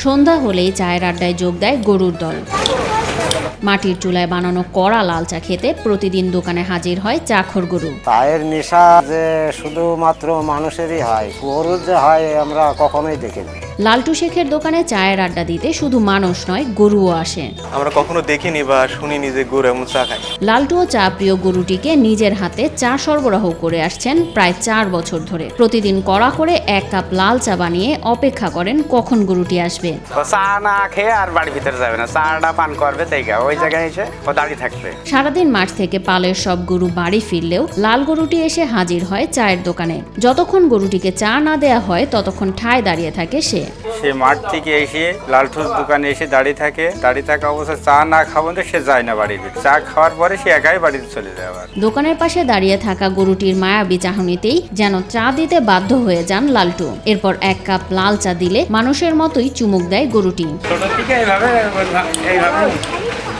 সন্ধ্যা হলেই চায়ের আড্ডায় যোগ দেয় গরুর দল। মাটির চুলায় বানানো কড়া লাল চা খেতে প্রতিদিন দোকানে হাজির হয় চাখর গরু। চায়ের নেশা যে শুধুমাত্র মানুষেরই হয়, গরুর যে হয় আমরা কখনোই দেখিনি। লালটু শেখের দোকানে চায়ের আড্ডা দিতে শুধু মানুষ নয়, গরুও আসে। আমরা কখনো দেখিনি বা শুনিনি যে গরু এমন চা খায়। লালটুও চা প্রিয় গরুটিকে নিজের হাতে চা সরবরাহ করে আসছেন প্রায় 4 বছর ধরে। প্রতিদিন কড়া করে 1 কাপ লাল চা বানিয়ে অপেক্ষা করেন কখন গরুটি আসবে। চা না খেয়ে আর বাড়ির ভিতরে যাবে না, চাটা পান করবে, তাই ওই জায়গায় এসে ও দাঁড়িয়ে থাকবে। সারাদিন মাঠ থেকে পালের সব গরু বাড়ি ফিরলেও লাল গরুটি এসে হাজির হয় চায়ের দোকানে। যতক্ষণ গরুটিকে চা না দেয়া হয় ততক্ষণ ঠায় দাঁড়িয়ে থাকে সে। সে মাঠ থেকে এসে লালটুর দোকানে এসে দাঁড়িয়ে থাকা অবস্থায় চা না খাবো না, সে যায় না বাড়ির ভিতরে। চা খাওয়ার পরে সে একাই বাড়িতে চলে যায়। আবার দোকানের পাশে দাঁড়িয়ে থাকা গরুটির মায়াবী চাহনিতেই যেন চা দিতে বাধ্য হয়ে যান লালটু। এরপর 1 কাপ লাল চা দিলে মানুষের মতোই চুমুক দেয় গরুটি। ছোট থেকে এইভাবে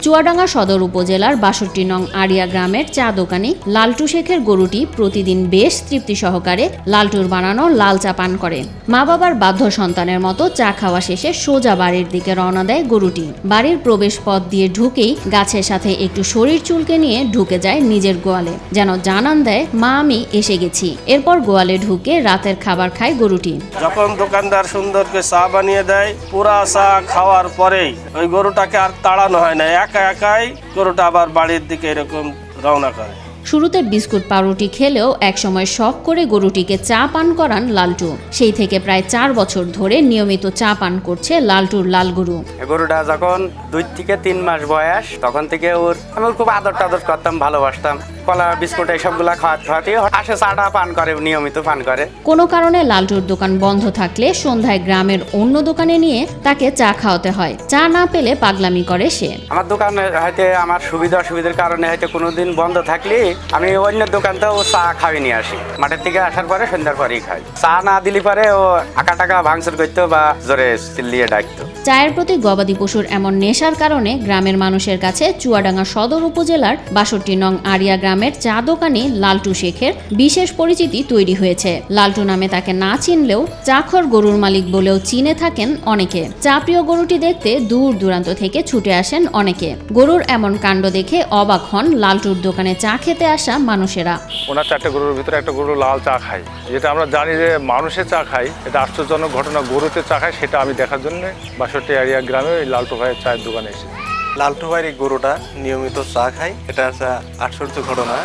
চুয়াডাঙ্গা সদর উপজেলার 62 নং আড়িয়া গ্রামের চা দোকানি লালটু শেখের গরুটি প্রতিদিন বেশ তৃপ্তি সহকারে লালটুর বানানো লাল চা পান করে। মা বাবার বাধ্য সন্তানের মতো চা খাওয়া শেষে সোজা বাড়ির দিকে রওনা দেয় গরুটি। বাড়ির প্রবেশ পথ দিয়ে ঢুকেই গাছের সাথে একটু শরীর চুলকে নিয়ে ঢুকে যায় নিজের গোয়ালে, যেন জানান দেয় মা আমি এসে গেছি। এরপর গোয়ালে ঢুকে রাতের খাবার খায় গরুটি। যখন দোকানদার সুন্দর করে চা বানিয়ে দেয়, পুরা চা খাওয়ার পরেই ওই গরুটাকে আর তাড়ানো হয় না, একা একাই গরুটা আবার বাড়ির দিকে এরকম রওনা করে। শুরুতে বিস্কুট পাউরুটি খেলেও একসময় শখ করে গরুটিকে চা পান করান লালটু। সেই থেকে প্রায় 4 বছর ধরে নিয়মিত চা পান করছে লালটুর লাল গরু। গরুটা যখন 2 থেকে 3 মাস বয়স, তখন থেকে আমি খুব আদর টাদর করতাম, ভালোবাসতাম। কলা বিস্কুট এইসবগুলা খাওয়াতে আসে, চাটা পান করে, নিয়মিত পান করে। কোনো কারণে লালটুর দোকান বন্ধ থাকলে সন্ধ্যায় গ্রামের অন্য দোকানে নিয়ে তাকে চা খাওয়াতে হয়। চা না পেলে পাগলামি করে সে। আমার দোকানে হয়তো আমার অসুবিধার কারণে হয়তো কোনোদিন বন্ধ থাকলে আমি অন্য দোকানতেও চা খাওয়াই নিয়ে আসি। মাঠের থেকে আসার পরে সন্ধ্যার পরেই খাই। চা না দিলে পরে ও আঁকা টাকা ভাঙচুর করতো বা জোরে চিল্লিয়ে ডাকতো। চায়ের প্রতি গবাদি পশুর এমন নেশার কারণে গ্রামের মানুষের কাছে চুয়াডাঙ্গা সদর উপজেলার 62 নং আড়িয়া গ্রামের চা দোকানি লালটু শেখের বিশেষ পরিচিতি তৈরি হয়েছে। লালটু নামে তাকে না চিনলেও চাখর গরুর মালিক বলেও চিনে থাকেন অনেকে। চা প্রিয় গরুটি দেখতে দূর দূরান্ত থেকে ছুটে আসেন অনেকে। গরুর এমন কাণ্ড দেখে অবাক হন লালটুর দোকানে চা খেতে আসা মানুষেরা। ওনার 4টে গরুর ভিতরে একটা গরু লাল চা খায়, যেটা আমরা জানি যে মানুষের চা খায়, এটা আশ্চর্যজনক ঘটনা। গরুতে চা খায় সেটা আমি দেখার জন্য 62 আড়িয়া গ্রামে ওই লালটু ভাইয়ের চায়ের দোকানে এসেছি। লালটু ভাইয়ের এই গরুটা নিয়মিত চা খায়, এটা একটা আশ্চর্য ঘটনা।